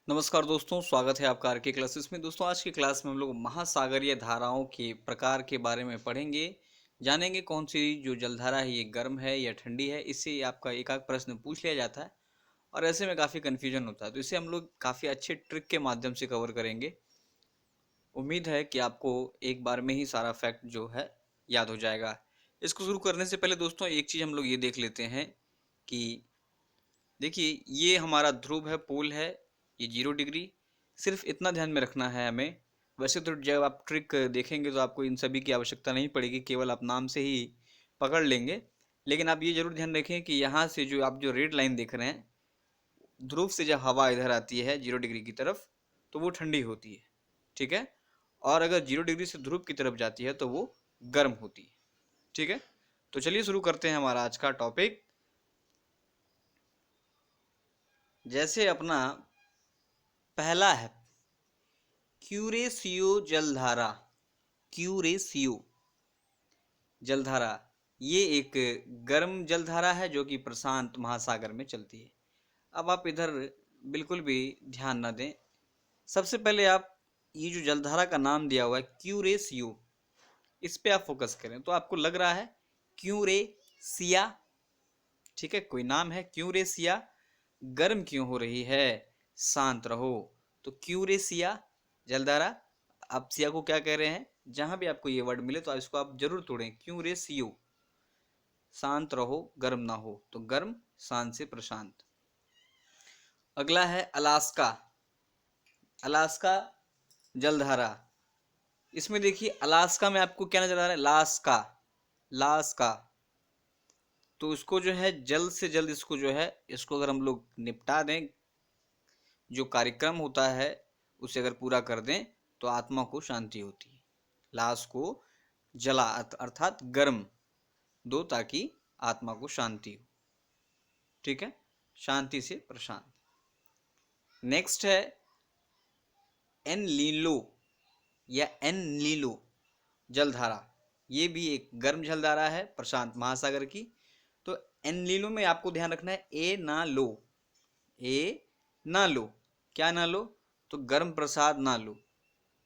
नमस्कार दोस्तों, स्वागत है आपका आरके क्लासेस में। दोस्तों, आज की क्लास में हम लोग महासागरीय धाराओं के प्रकार के बारे में पढ़ेंगे। जानेंगे कौन सी जो जलधारा है ये गर्म है या ठंडी है। इससे आपका एक आध प्रश्न पूछ लिया जाता है और ऐसे में काफ़ी कन्फ्यूजन होता है, तो इसे हम लोग काफ़ी अच्छे ट्रिक के माध्यम से कवर करेंगे। उम्मीद है कि आपको एक बार में ही सारा फैक्ट जो है याद हो जाएगा। इसको शुरू करने से पहले दोस्तों एक चीज़ हम लोग ये देख लेते हैं कि देखिए, ये हमारा ध्रुव है, पोल है, ये 0 डिग्री। सिर्फ इतना ध्यान में रखना है हमें। वैसे तो जब आप ट्रिक देखेंगे तो आपको इन सभी की आवश्यकता नहीं पड़ेगी, केवल आप नाम से ही पकड़ लेंगे। लेकिन आप ये जरूर ध्यान रखें कि यहाँ से जो आप जो रेड लाइन देख रहे हैं, ध्रुव से जब हवा इधर आती है 0 डिग्री की तरफ तो वो ठंडी होती है, ठीक है। और अगर 0 डिग्री से ध्रुव की तरफ जाती है तो वो गर्म होती है, ठीक है। तो चलिए शुरू करते हैं हमारा आज का टॉपिक। जैसे अपना पहला है क्यूरेसियो जलधारा। क्यूरेसियो जलधारा ये एक गर्म जलधारा है जो कि प्रशांत महासागर में चलती है। अब आप इधर बिल्कुल भी ध्यान ना दें। सबसे पहले आप ये जो जलधारा का नाम दिया हुआ है क्यूरेसियो, इस पे आप फोकस करें तो आपको लग रहा है क्यूरेसिया, ठीक है। कोई नाम है क्यूरेसिया, गर्म क्यों हो रही है, शांत रहो। तो क्यूरेसिया जलधारा, आप सिया को क्या कह रहे हैं, जहां भी आपको ये वर्ड मिले तो इसको आप जरूर तोड़ें। क्यूरेसियो, शांत रहो, गर्म ना हो, तो गर्म, शांत से प्रशांत। अगला है अलास्का। अलास्का जलधारा, इसमें देखिए अलास्का में आपको क्या नजर आ रहा है, लास्का, लास्का। तो इसको जो है जल्द से जल्द इसको जो है इसको अगर हम लोग निपटा दें, जो कार्यक्रम होता है उसे अगर पूरा कर दें तो आत्मा को शांति होती है। लाश को जला अर्थात गर्म दो ताकि आत्मा को शांति हो, ठीक है। शांति से प्रशांत। नेक्स्ट है एन लीलो या एन लीलो जलधारा। ये भी एक गर्म जलधारा है प्रशांत महासागर की। तो एन लीलो में आपको ध्यान रखना है ए ना लो, ए ना लो। क्या ना लो, तो गर्म प्रसाद ना लो।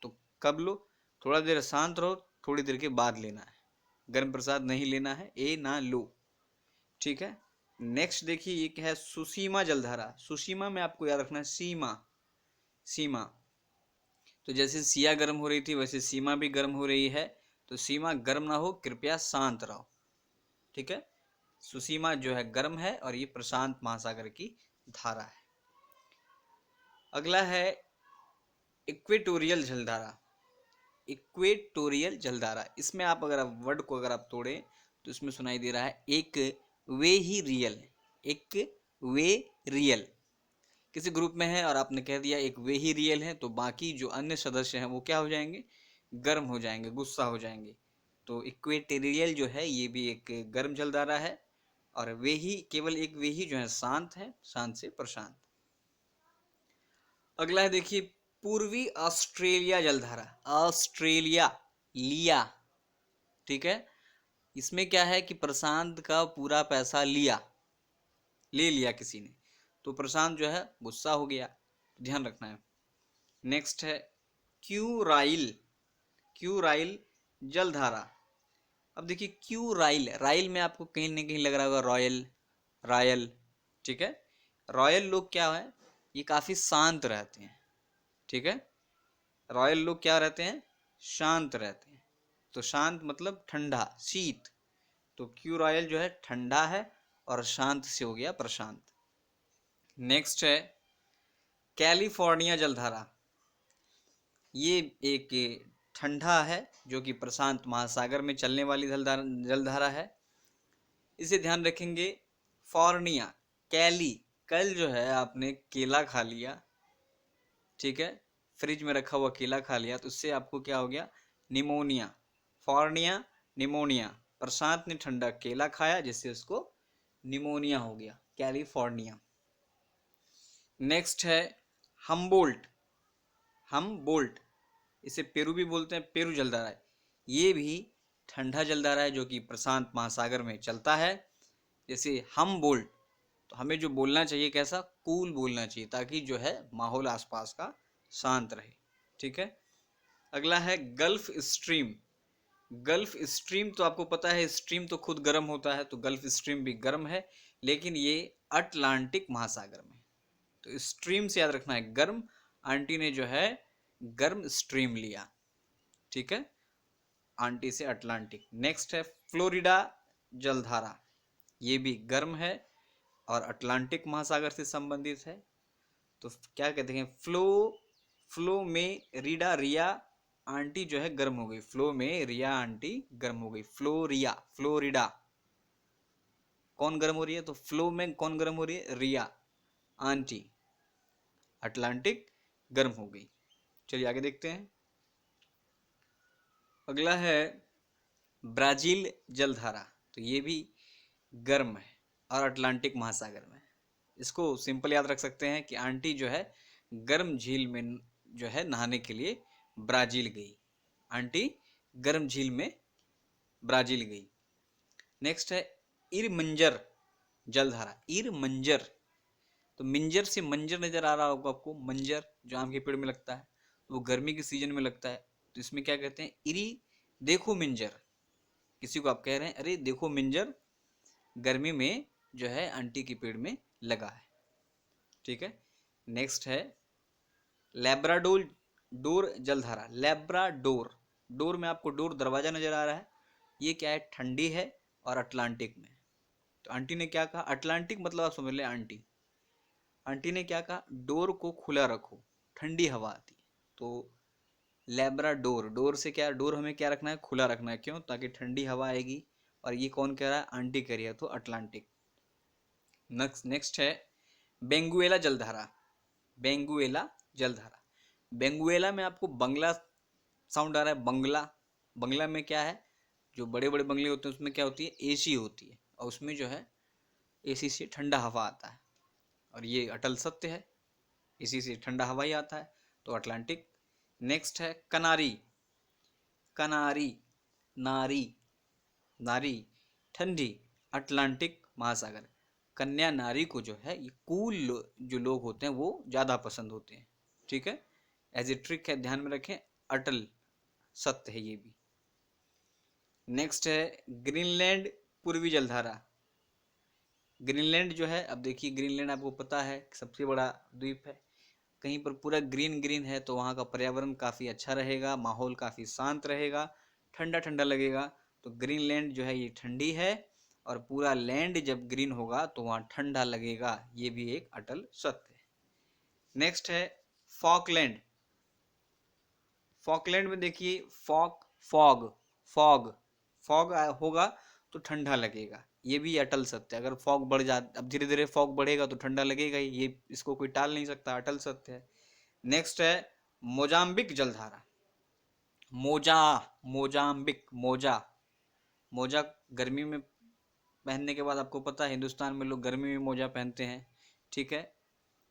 तो कब लो, थोड़ा देर शांत रहो, थोड़ी देर के बाद लेना है। गर्म प्रसाद नहीं लेना है, ए ना लो, ठीक है। नेक्स्ट देखिए ये क्या है, सुसीमा जलधारा। सुसीमा में आपको याद रखना है सीमा, सीमा। तो जैसे सिया गर्म हो रही थी वैसे सीमा भी गर्म हो रही है। तो सीमा गर्म ना हो, कृपया शांत रहो, ठीक है। सुसीमा जो है गर्म है और ये प्रशांत महासागर की धारा है। अगला है इक्वेटोरियल जलधारा। इक्वेटोरियल जलधारा, इसमें आप अगर आप वर्ड को अगर आप तोड़ें तो इसमें सुनाई दे रहा है एक वे ही रियल। एक वे रियल किसी ग्रुप में है और आपने कह दिया एक वे ही रियल है, तो बाकी जो अन्य सदस्य हैं वो क्या हो जाएंगे, गर्म हो जाएंगे, गुस्सा हो जाएंगे। तो इक्वेटोरियल जो है ये भी एक गर्म जलधारा है और वे ही, केवल एक वे ही जो है शांत है, शांत से प्रशांत। अगला है देखिए पूर्वी ऑस्ट्रेलिया जलधारा। ऑस्ट्रेलिया लिया, ठीक है। इसमें क्या है कि प्रशांत का पूरा पैसा लिया, ले लिया किसी ने, तो प्रशांत जो है गुस्सा हो गया, ध्यान रखना है। नेक्स्ट है क्यूराइल। क्यूराइल जलधारा। अब देखिए क्यूराइल, राइल में आपको कहीं ना कहीं लग रहा होगा रॉयल, रॉयल, ठीक है। रॉयल लोग क्या है, ये काफी शांत रहते हैं, ठीक है। रॉयल लोग क्या रहते हैं, शांत रहते हैं। तो शांत मतलब ठंडा, शीत। तो क्यू रॉयल जो है ठंडा है और शांत से हो गया प्रशांत। नेक्स्ट है कैलिफोर्निया जलधारा। ये एक ठंडा है जो कि प्रशांत महासागर में चलने वाली जलधारा है। इसे ध्यान रखेंगे। फॉर्निया, कैली, कल जो है आपने केला खा लिया, ठीक है, फ्रिज में रखा हुआ केला खा लिया तो उससे आपको क्या हो गया, निमोनिया। फॉर्निया, निमोनिया। प्रशांत ने ठंडा केला खाया जिससे उसको निमोनिया हो गया, कैलिफोर्निया। नेक्स्ट है हमबोल्ट। हमबोल्ट, इसे पेरू भी बोलते हैं, पेरू जलधारा है। ये भी ठंडा जलधारा है जो कि प्रशांत महासागर में चलता है। जैसे हमबोल्ट, तो हमें जो बोलना चाहिए कैसा, कूल बोलना चाहिए, ताकि जो है माहौल आसपास का शांत रहे। ठीक है। अगला है गल्फ स्ट्रीम। गल्फ स्ट्रीम तो आपको पता है, स्ट्रीम तो खुद गर्म होता है, तो गल्फ स्ट्रीम भी गर्म है, लेकिन ये अटलांटिक महासागर में। तो स्ट्रीम से याद रखना है गर्म, आंटी ने जो है गर्म स्ट्रीम लिया। ठीक है, आंटी से अटलांटिक। नेक्स्ट है फ्लोरिडा जलधारा, ये भी गर्म है और अटलांटिक महासागर से संबंधित है। तो क्या कहते हैं, फ्लो में रीडा रिया आंटी जो है गर्म हो गई, फ्लो में रिया आंटी गर्म हो गई। फ्लोरिडा कौन गर्म हो रही है, तो फ्लो में कौन गर्म हो रही है, रिया आंटी। अटलांटिक गर्म हो गई। चलिए आगे देखते हैं। अगला है ब्राजील जलधारा, तो ये भी गर्म है और अटलांटिक महासागर में। इसको सिंपल याद रख सकते हैं कि आंटी जो है गर्म झील में जो है नहाने के लिए ब्राजील गई। आंटी गर्म झील में ब्राजील गई। नेक्स्ट है इरमंजर जलधारा, इरमंजर, तो मिंजर से मंजर नजर आ रहा होगा आपको, मंजर जो आम के पेड़ में लगता है, वो गर्मी के सीजन में लगता है। तो इसमें क्या कहते हैं, इरी देखो मिंजर, किसी को आप कह रहे हैं अरे देखो मिंजर गर्मी में जो है आंटी के पेड़ में लगा है। ठीक है। नेक्स्ट है लैब्राडोर डोर जलधारा। लैब्राडोर, डोर में आपको डोर दरवाजा नजर आ रहा है, ये क्या है, ठंडी है और अटलांटिक में। तो आंटी ने क्या कहा, अटलांटिक मतलब आप समझ ले, आंटी ने क्या कहा, डोर को खुला रखो, ठंडी हवा आती है। तो लैब्राडोर, डोर से क्या, डोर हमें क्या रखना है, खुला रखना है, क्यों, ताकि ठंडी हवा आएगी। और ये कौन कह रहा है, आंटी कह रही है, तो अटलांटिक। नेक्स्ट है बेंगुएला जलधारा। बेंगुएला जलधारा, बेंगुएला में आपको बंगला साउंड आ रहा है, बंगला। बंगला में क्या है, जो बड़े बड़े बंगले होते हैं उसमें क्या होती है, एसी होती है, और उसमें जो है एसी से ठंडा हवा आता है, और ये अटल सत्य है, इसी से ठंडा हवा ही आता है, तो अटलांटिक। नेक्स्ट है कनारी। कनारी, नारी, नारी ठंडी, अटलांटिक महासागर। कन्या नारी को जो है ये कूल जो लोग होते हैं वो ज़्यादा पसंद होते हैं। ठीक है, एज ए ट्रिक है, ध्यान में रखें, अटल सत्य है ये भी। नेक्स्ट है ग्रीनलैंड पूर्वी जलधारा। ग्रीनलैंड जो है, अब देखिए ग्रीनलैंड आपको पता है सबसे बड़ा द्वीप है, कहीं पर पूरा ग्रीन ग्रीन है, तो वहाँ का पर्यावरण काफ़ी अच्छा रहेगा, माहौल काफ़ी शांत रहेगा, ठंडा ठंडा लगेगा। तो ग्रीनलैंड जो है ये ठंडी है, और पूरा लैंड जब ग्रीन होगा तो वहाँ ठंडा लगेगा, ये भी एक अटल सत्य है। नेक्स्ट है फॉकलैंड। फॉकलैंड में देखिए फॉग फॉग फॉग होगा तो ठंडा लगेगा, ये भी अटल सत्य है। अगर फॉग बढ़ जा, अब धीरे धीरे फॉग बढ़ेगा तो ठंडा लगेगा ही, ये इसको कोई टाल नहीं सकता, अटल सत्य है। नेक्स्ट है मोजाम्बिक जलधारा। मोजाम्बिक, मोजा गर्मी में पहनने के बाद आपको पता है हिंदुस्तान में लोग गर्मी में मोजा पहनते हैं। ठीक है।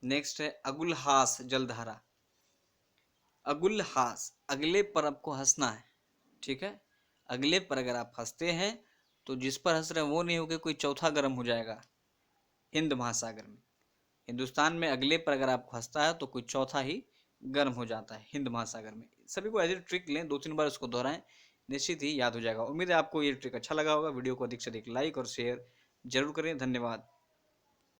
नेक्स्ट है अगुलहास जलधारा। अगुलहास, अगले पर आपको हंसना है। ठीक है, अगले पर अगर आप हंसते हैं तो जिस पर हंस रहे हैं वो नहीं होगा, कोई चौथा गर्म हो जाएगा हिंद महासागर में। हिंदुस्तान में अगले पर अगर आपको हंसता है तो कोई चौथा ही गर्म हो जाता है हिंद महासागर में। सभी को एज ए ट्रिक लें, 2-3 बार इसको दोहराएं, निश्चित ही याद हो जाएगा। उम्मीद है आपको ये ट्रिक अच्छा लगा होगा। वीडियो को अधिक से अधिक लाइक और शेयर जरूर करें। धन्यवाद।